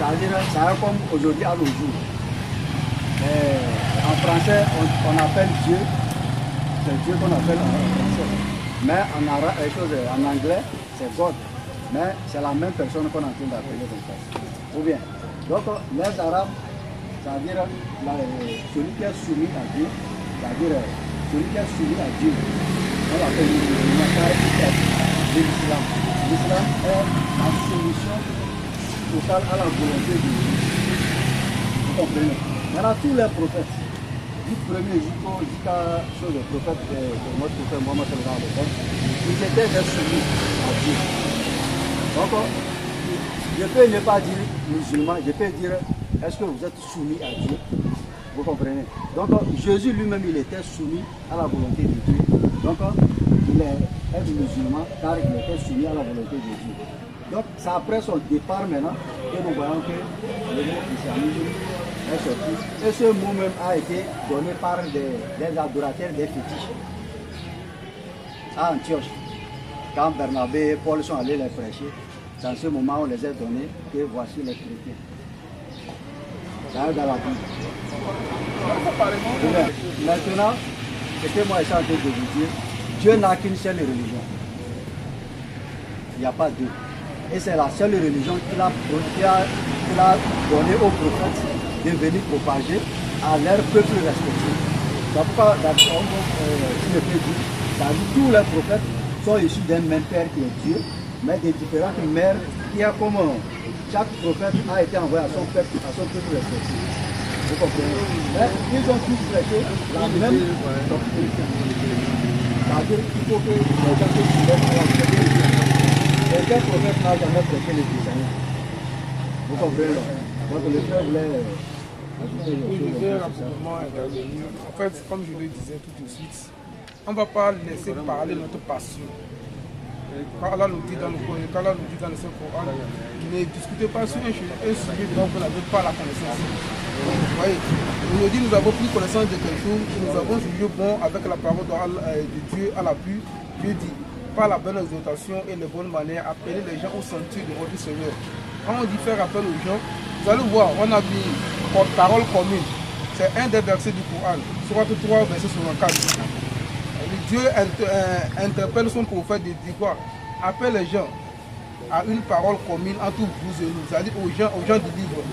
ça comme aujourd'hui à nos jours. En français, on appelle Dieu, c'est Dieu qu'on appelle en français. Mais en anglais, c'est God. Mais c'est la même personne qu'on est en train d'appeler comme ça. Ou bien, donc les Arabes, c'est-à-dire celui qui est soumis à Dieu, c'est-à-dire celui qui est soumis à Dieu, on l'appelle l'islam. L'islam est la soumission totale à la volonté de Dieu. Vous comprenez? Maintenant, tous les prophètes, du premier jusqu'au prophète de notre prophète Mohammed sallallahu alayhi wa sallam, ils étaient soumis à Dieu. Donc, je peux ne pas dire musulman, je peux dire est-ce que vous êtes soumis à Dieu? Vous comprenez? Donc, Jésus lui-même, il était soumis à la volonté de Dieu. Donc, il est musulman car il était soumis à la volonté de Dieu. Donc, c'est après son départ maintenant que nous voyons que le mot christianisme est sorti. Et ce mot même a été donné par des adorateurs des fétiches à Antioche. Quand Bernabé et Paul sont allés les prêcher, c'est en ce moment où on les a donnés que voici les chrétiens. Ça est dans la Bible. Maintenant, ce que moi je suis en train de vous dire, Dieu n'a qu'une seule religion. Il n'y a pas deux. Et c'est la seule religion qu'il a donnée aux prophètes de venir propager à leur peuple respectif. C'est pourquoi, si je peux dire, tous les prophètes sont issus d'un même père qui est Dieu, mais de différentes mères qui a comme chaque prophète a été envoyé à son peuple respectif. Vous comprenez? Mais ils ont tous prêché la même doctrine. C'est-à-dire qu'il faut que les gens se soulèvent à la vérité de Dieu. Aucun prophète n'a jamais prêché le christianisme. Vous comprenez? Donc le frère voulait ajouter les choses. En fait, comme je le disais tout de suite, on ne va pas laisser parler notre passion. Quand Allah nous dit dans le Coran, ne discutez pas sur un sujet dont vous n'avez pas la connaissance. Vous voyez, il nous dit nous avons pris connaissance de quelque chose, nous avons jugé bon avec la parole de Dieu à l'appui. Dieu dit, par la bonne exhortation et les bonnes manières, appelez les gens au sentier de votre Seigneur. Quand on dit faire appel aux gens, vous allez voir, on a dit parole commune. C'est un des versets du Coran, Sourate 3, verset 64. Dieu interpelle son prophète de dire quoi? Appelle les gens à une parole commune entre vous et nous, c'est-à-dire aux gens du livre.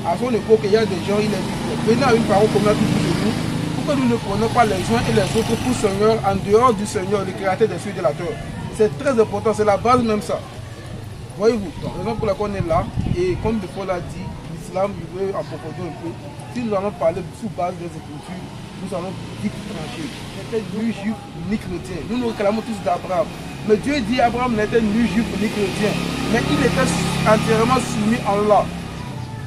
À son époque, il y a des gens, il est dit, venez à une parole commune entre vous et nous, pour que nous ne prenions pas les uns et les autres pour Seigneur, en dehors du Seigneur, le créateur des cieux et de la terre. C'est très important, c'est la base même ça. Voyez-vous, la raison pour laquelle on est là, et comme le Paul a dit, l'islam, je veux approfondir un peu, si nous allons parler sous base des Écritures, nous allons vite trancher. N'était ni juif ni chrétien. Nous nous réclamons tous d'Abraham. Mais Dieu dit Abraham n'était ni juif ni chrétien. Mais il était entièrement soumis à Allah.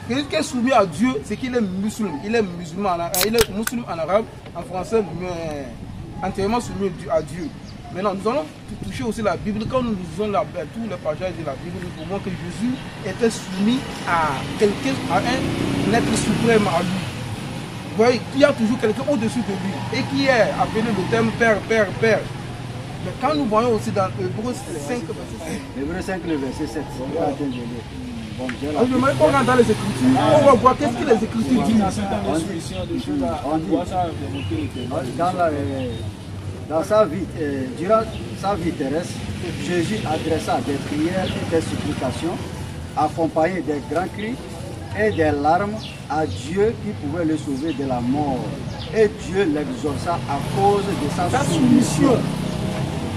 Quelqu'un qui est soumis à Dieu, c'est qu'il est musulman. Il est musulman, il est musulman en arabe, en français, mais entièrement soumis à Dieu. Maintenant, nous allons toucher aussi la Bible. Quand nous lisons tous les passages de la Bible, nous voyons que Jésus était soumis à quelqu'un, à un être suprême à lui. Vous voyez, il y a toujours quelqu'un au-dessus de lui et qui est appelé le terme Père. Mais quand nous voyons aussi dans Hébreux 5, Hébreux 5, le verset 7. Je me qu'on rentre dans les Écritures, on va voir qu'est-ce que les Écritures disent. Dans sa vie, durant sa vie terrestre, Jésus adressa des prières et des supplications accompagnées des grands cris et des larmes à Dieu qui pouvait le sauver de la mort. Et Dieu l'exauça à cause de sa soumission.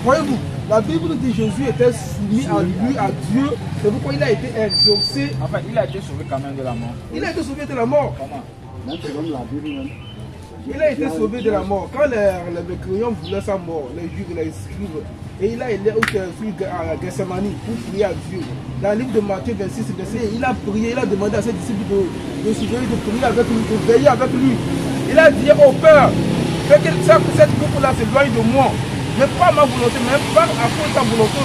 Voyez-vous, la Bible dit que Jésus était soumis à lui, à Dieu. C'est pourquoi il a été exaucé. Enfin, il a été sauvé quand même de la mort. Il a été sauvé de la mort. Comment? Même selon la Bible même. Il a été sauvé de la mort. Quand les mécréants voulaient sa mort, les juifs, les scribes, et il a été à Gethsemane pour prier à Dieu. Dans le livre de Matthieu 26, verset, il a prié, il a demandé à ses disciples de surveiller, de prier avec lui, de veiller avec lui. Il a dit au Père, fais que cette coupe-là s'éloigne de moi. Mais pas ma volonté, mais pas à cause de ta volonté.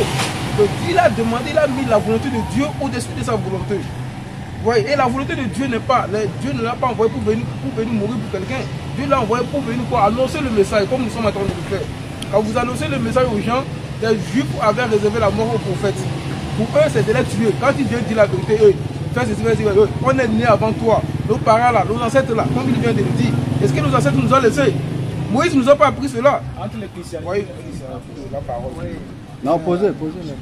Donc, il a demandé, il a mis la volonté de Dieu au-dessus de sa volonté. Vous voyez, et la volonté de Dieu n'est pas, Dieu ne l'a pas envoyé pour venir mourir pour quelqu'un. Dieu l'a envoyé pour venir pour annoncer le message, comme nous sommes en train de le faire. Quand vous annoncez le message aux gens, les Juifs avaient réservé la mort aux prophètes. Pour eux, c'est de les tuer. Quand Dieu dit la vérité, faire ceci, faire ceci. On est né avant toi. Nos parents là, nos ancêtres là, comme il vient de le dire. Est-ce que nos ancêtres nous ont laissé? Moïse ne nous a pas appris cela. Entre les chrétiens. Oui, la parole. Non, posez la question.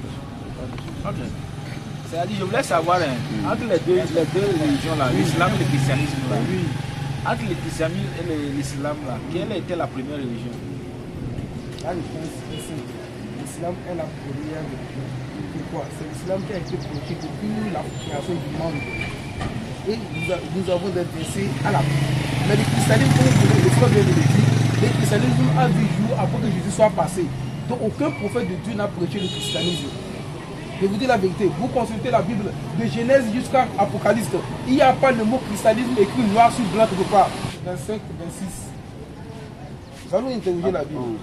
C'est-à-dire, je voulais savoir, entre les deux religions là, l'islam et le christianisme là, entre le christianisme et l'islam là, quelle était la première religion? Là, je pense que l'islam est la première religion. Pourquoi? C'est l'islam qui a été prêché depuis la création du monde. Et nous avons des versets à la fin. Mais le christianisme, comme vous le vient de le dire, le christianisme a vu jour après que Jésus soit passé. Donc aucun prophète de Dieu n'a prêché le christianisme. Je vous dis la vérité, vous consultez la Bible de Genèse jusqu'à Apocalypse, il n'y a pas le mot christianisme écrit noir sur blanc quelque part. 25, 26. Nous allons interroger la Bible.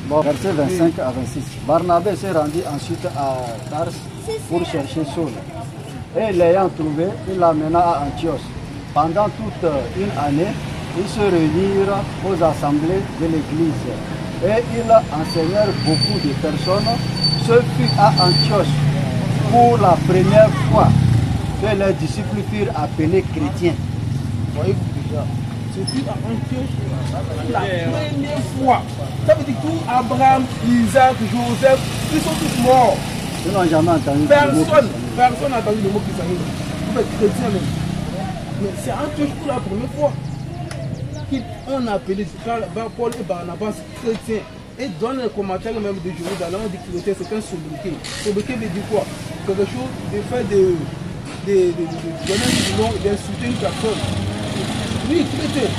Bon, verset 25 à 26. Barnabé s'est rendu ensuite à Tars pour chercher Saul. Et l'ayant trouvé, il l'amena à Antioche. Pendant toute une année, ils se réunirent aux assemblées de l'église. Et ils enseignèrent beaucoup de personnes. Ce fut à Antioche, pour la première fois, que les disciples furent appelés chrétiens. Voyez-vous déjà, ce fut à Antioche la première fois. Ça veut dire que tout Abraham, Isaac, Joseph, ils sont tous morts. Ils n'ont jamais entendu Personne n'a entendu le mot christianisme. Vous êtes chrétien même. Mais c'est à Antioche pour la première fois qu'on a appelé Paul et Barnabas chrétiens. Et dans les commentaires même de Jérusalem, on dit que chrétien c'est un sobriquet. Sobriquet veut dire quoi? Quelque chose de fait de donner du nom et d'insulter une personne. Oui, chrétien.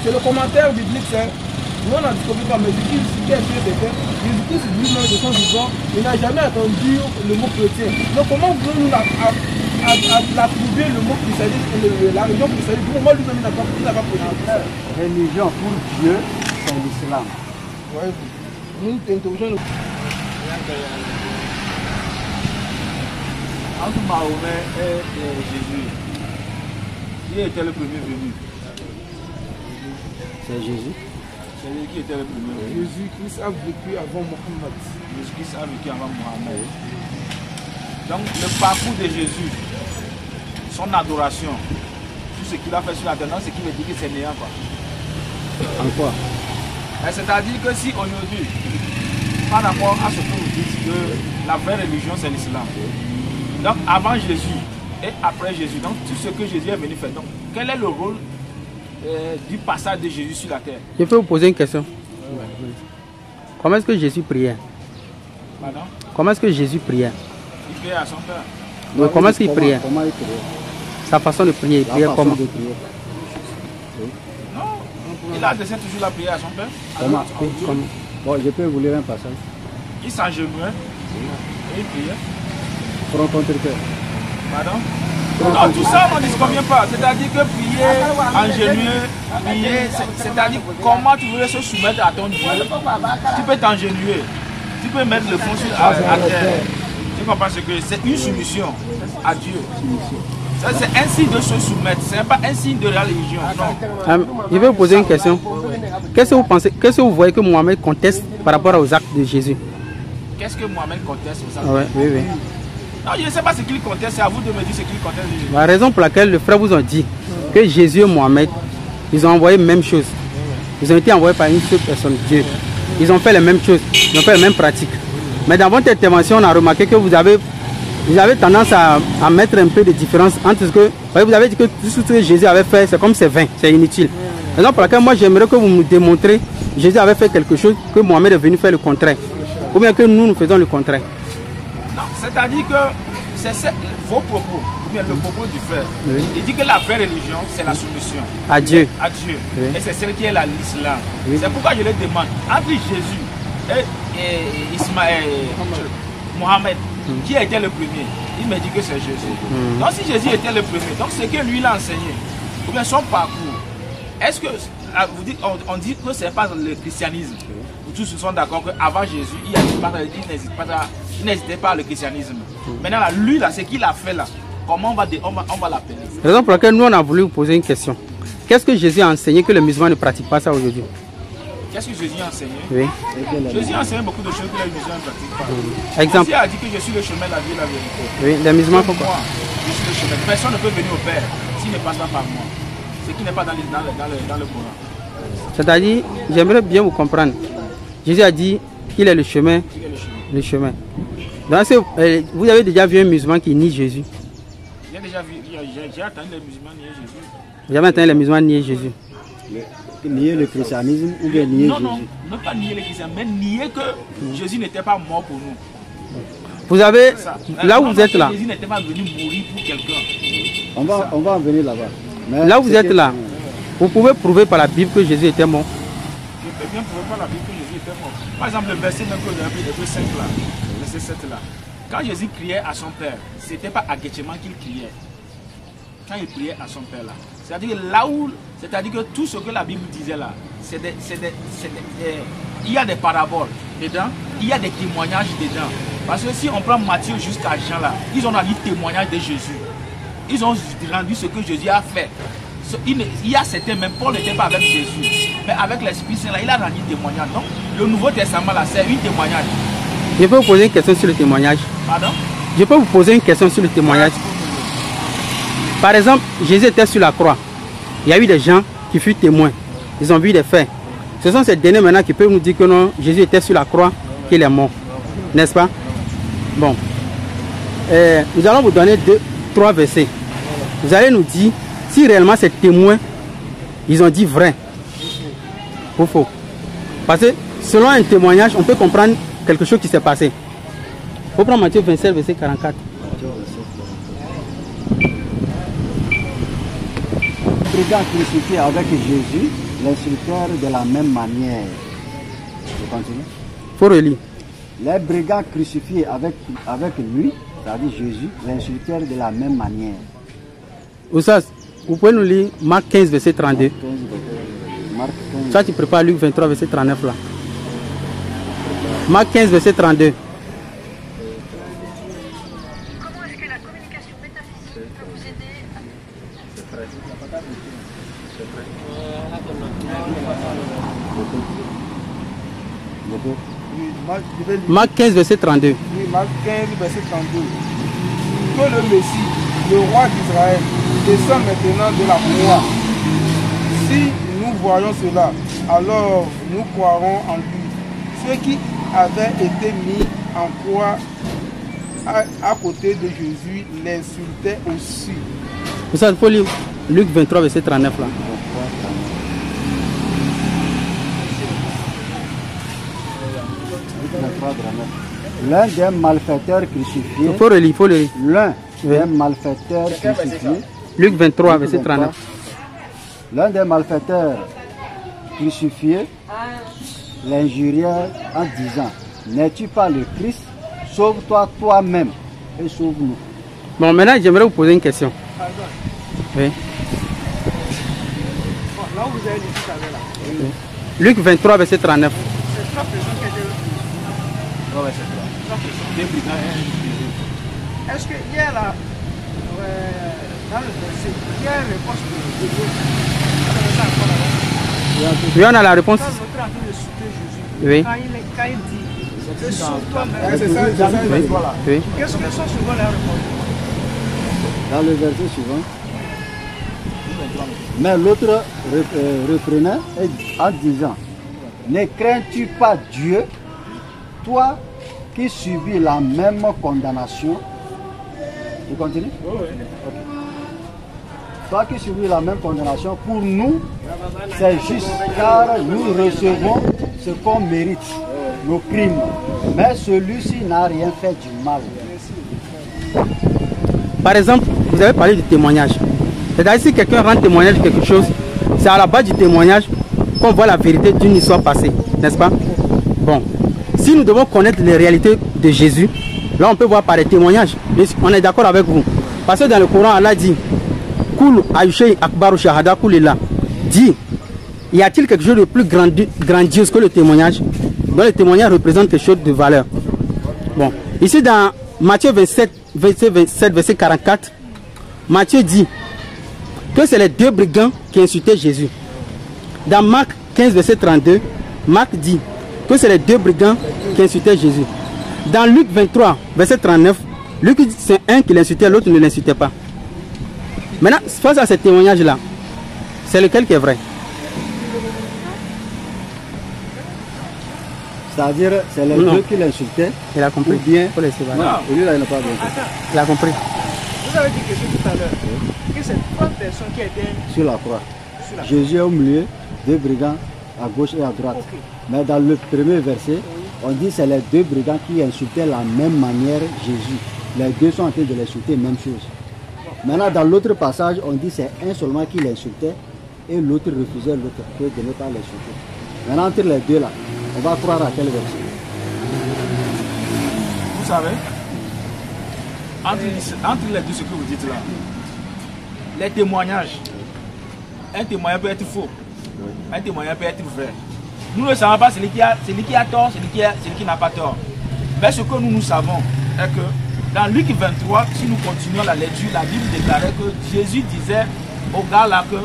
C'est le commentaire biblique, c'est. Nous on n'a découvert pas, mais Jésus qui a fait des faits, Jésus-Christ lui-même de son vivant, il n'a jamais entendu le mot chrétien. Donc comment voulons-nous l'attribuer le mot christianisme, la religion christianisme? Pour moi lui-même il n'a pas prononcé. La religion pour Dieu, c'est l'islam. Ouais, nous interrogeons. Entre Mahomet et Jésus, qui était le premier venu? C'est Jésus. C'est lui qui était le premier venu. Jésus-Christ a vécu avant Mohammed. Jésus-Christ a vécu avant Mohammed. Donc le parcours de Jésus, son adoration, tout ce qu'il a fait sur la terre, c'est qu'il veut dire que c'est néant quoi. En quoi? C'est-à-dire que si aujourd'hui, par rapport à ce que vous dites que la vraie religion c'est l'islam, donc avant Jésus et après Jésus, donc tout ce que Jésus est venu faire, donc quel est le rôle du passage de Jésus sur la terre? Je peux vous poser une question. Comment est-ce que Jésus priait? Pardon? Comment est-ce que Jésus priait? Il priait à son Père. Oui, comment est-ce qu'il priait? Comment il priait? Sa façon de prier, il priait comment? Non, il adressait toujours la prière à son Père. Comment? Bon, je peux vous lire un passage. Il s'agenouillait et il priait. Front contre cœur. Pardon? Non, tout ça, on ne se convient pas. C'est-à-dire que prier, agenouiller, prier, c'est-à-dire comment tu veux se soumettre à ton Dieu. Tu peux t'agenouiller, tu peux mettre le front à terre. Tu comprends ce que c'est? Une soumission à Dieu. C'est un signe de se soumettre, ce n'est pas un signe de la religion. Non. Je vais vous poser une question. Qu'est-ce que vous pensez, qu'est-ce que vous voyez que Mohamed conteste par rapport aux actes de Jésus? Qu'est-ce que Mohamed conteste aux actes? Oui. Non, je ne sais pas ce qu'il conteste, c'est à vous de me dire ce qu'il conteste. La raison pour laquelle les frères vous ont dit que Jésus et Mohamed, ils ont envoyé la même chose. Ils ont été envoyés par une seule personne, Dieu. Ils ont fait les mêmes choses, ils ont fait les mêmes pratiques. Mais dans votre intervention, on a remarqué que vous avez tendance à mettre un peu de différence entre ce que... Vous avez dit que tout ce que Jésus avait fait, c'est comme c'est vain, c'est inutile. La raison pour laquelle moi j'aimerais que vous nous démontrez que Jésus avait fait quelque chose, que Mohamed est venu faire le contraire. Ou bien que nous faisons le contraire. Non, c'est-à-dire que c'est vos propos, ou bien le propos du frère. Oui. Il dit que la vraie religion, c'est la soumission. À Dieu. À Dieu. Oui. Et c'est celle qui est l'islam. Oui. C'est pourquoi je le demande. Entre Jésus et Ismaël, Mohamed, qui était le premier? Il me dit que c'est Jésus. Donc si Jésus était le premier, donc c'est que lui l'a enseigné, ou bien son parcours, est-ce que, vous dites, on dit que ce n'est pas le christianisme? Tous sont d'accord qu'avant Jésus, il n'hésitait pas à le christianisme. Maintenant, là, lui, là, ce qu'il a fait là, comment on va l'appeler? La raison pour laquelle nous, on a voulu vous poser une question. Qu'est-ce que Jésus a enseigné que les musulmans ne pratiquent pas ça aujourd'hui? qu'est-ce que Jésus a enseigné? Oui. Jésus a enseigné beaucoup de choses que les musulmans ne pratiquent pas. Exemple. Jésus a dit que je suis le chemin, la vie et la vérité. Oui, les musulmans font quoi? Moi, je suis le chemin. Personne ne peut venir au Père s'il ne passe pas par moi. Ce qui n'est pas dans le Coran. C'est-à-dire, j'aimerais bien vous comprendre. Jésus a dit qu'il est le chemin. Le chemin. Donc, vous avez déjà vu un musulman qui nie Jésus? J'ai déjà vu, j'ai entendu les musulmans nier Jésus. Vous avez entendu les musulmans nier Jésus? Nier le christianisme ou bien nier Jésus? Non, ne pas nier le christianisme, mais nier que Jésus n'était pas mort pour nous. Vous avez, là où vous êtes là, Jésus n'était pas venu mourir pour quelqu'un. On va en venir là-bas. Là où vous êtes là, vous pouvez prouver par la Bible que Jésus était mort. Je peux bien prouver par la Bible que Jésus était mort. Par exemple, le verset même que vous avez pris, le verset 5 là, le verset 7 là. Quand Jésus criait à son Père, ce n'était pas à Gethsémane qu'il criait. Quand il priait à son Père là. C'est-à-dire que tout ce que la Bible disait là, il y a des paraboles dedans, il y a des témoignages dedans. Parce que si on prend Matthieu jusqu'à Jean là, ils ont rendu témoignage de Jésus. Ils ont rendu ce que Jésus a fait. Il y a certains, même Paul n'était pas avec Jésus, mais avec l'Esprit Saint là, il a rendu témoignage. Donc le Nouveau Testament là, c'est un témoignage. Je peux vous poser une question sur le témoignage. Pardon? Je peux vous poser une question sur le témoignage. Par exemple, Jésus était sur la croix. Il y a eu des gens qui furent témoins. Ils ont vu des faits. Ce sont ces derniers maintenant qui peuvent nous dire que non, Jésus était sur la croix, qu'il est mort. N'est-ce pas? Bon. Nous allons vous donner 3 versets. Vous allez nous dire si réellement ces témoins, ils ont dit vrai ou faux. Parce que selon un témoignage, on peut comprendre quelque chose qui s'est passé. Il faut prendre Matthieu 27, verset 44. Les brigands crucifiés avec Jésus, l'insultèrent de la même manière. Je continue. Il faut relire. Les brigands crucifiés avec lui, c'est-à-dire Jésus, l'insultèrent de la même manière. Vous pouvez nous lire Marc 15, verset 32. Marc 15. Ça, tu prépares Luc 23, verset 39 là. Marc 15, verset 32. Comment est-ce que la communication métaphysique peut vous aider Marc 15, verset 32. Oui, Marc 15, verset 32. Que le Messie, le roi d'Israël, descend maintenant de la croix. Si nous voyons cela, alors nous croirons en lui. Ceux qui avaient été mis en croix à côté de Jésus l'insultaient aussi. Il faut lire Luc 23, verset 39 là. L'un des malfaiteurs crucifiés. Il faut relire. L'un des malfaiteurs crucifiés. Luc 23, verset 39. L'un des malfaiteurs crucifiés l'injurièrent en disant: n'es-tu pas le Christ? Sauve-toi toi-même et sauve-nous. Bon, maintenant j'aimerais vous poser une question. Oui. Là où vous avez dit tout à l'heure là. Oui. Luc 23, verset 39. C'est 3 personnes qui étaient. Est-ce qu'il y a là, dans le verset, il y a une réponse de Dieu? Oui, on a la réponse. Quand vous êtes en train de citer Jésus, Oui. quand il dit, sauve-toi. C'est ça. Oui. Qu'est-ce que sont souvent les réponses? Dans le verset suivant. Mais l'autre reprenait en disant: ne crains-tu pas Dieu, toi qui subis la même condamnation? Tu continues? Oui. Okay. Toi qui subis la même condamnation, pour nous, c'est juste, car nous recevons ce qu'on mérite, nos crimes. Mais celui-ci n'a rien fait du mal. Par exemple, vous avez parlé du témoignage. C'est-à-dire si quelqu'un rend témoignage de quelque chose, c'est à la base du témoignage qu'on voit la vérité d'une histoire passée, n'est-ce pas? Bon, si nous devons connaître les réalités de Jésus, là on peut voir par les témoignages. On est d'accord avec vous. Parce que dans le Coran, Allah dit: Kul Aïchei Akbaru Shahada Kulila. Dit: y a-t-il quelque chose de plus grandiose que le témoignage? Donc le témoignage représente quelque chose de valeur. Bon, ici dans Matthieu 27, verset 44, Matthieu dit que c'est les 2 brigands qui insultaient Jésus. Dans Marc 15, verset 32, Marc dit que c'est les deux brigands qui insultaient Jésus. Dans Luc 23, verset 39, Luc dit c'est un qui l'insultait, l'autre ne l'insultait pas. Maintenant, face à ce témoignage-là, c'est lequel qui est vrai? C'est-à-dire, c'est les deux qui l'insultaient. Il a compris. Ou bien... Non, lui-là, il n'a pas bien. Il a compris. Vous avez dit quelque chose tout à l'heure, que c'est 3 personnes qui étaient sur la croix. Jésus est au milieu, deux brigands à gauche et à droite. Okay. Mais dans le premier verset, on dit que c'est les deux brigands qui insultaient de la même manière Jésus. Les deux sont en train de l'insulter, même chose. Maintenant, dans l'autre passage, on dit que c'est un seulement qui l'insultait et l'autre refusait l'autre, de ne pas l'insulter. Maintenant, entre les deux là, on va croire à quel verset? Vous savez, entre les deux, ce que vous dites là, les témoignages, un témoignage peut être faux, un témoignage peut être vrai. Nous ne savons pas celui qui a tort, celui qui n'a pas tort. Mais ce que nous savons est que dans Luc 23, si nous continuons la lecture, la Bible déclarait que Jésus disait au gars là que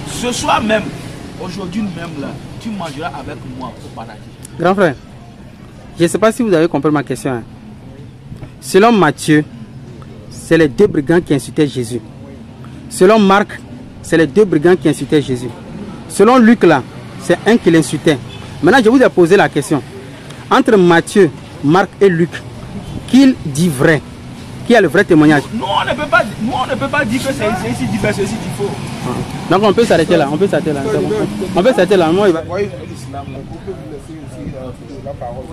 ce soir même, aujourd'hui même là, tu mangeras avec moi au paradis. Grand frère, je ne sais pas si vous avez compris ma question. Hein. Selon Matthieu, c'est les deux brigands qui insultaient Jésus. Selon Marc, c'est les deux brigands qui insultaient Jésus. Selon Luc là, c'est un qui l'insultait. Maintenant, je vous ai posé la question. Entre Matthieu, Marc et Luc, qui dit vrai? Qui a le vrai témoignage? Nous, on ne peut pas dire que c'est ici dit vrai, c'est ici dit faux. Donc on peut s'arrêter là. On peut s'arrêter là. On peut s'arrêter là. Moi, il va... l'islam, on peut vous laisser aussi la parole.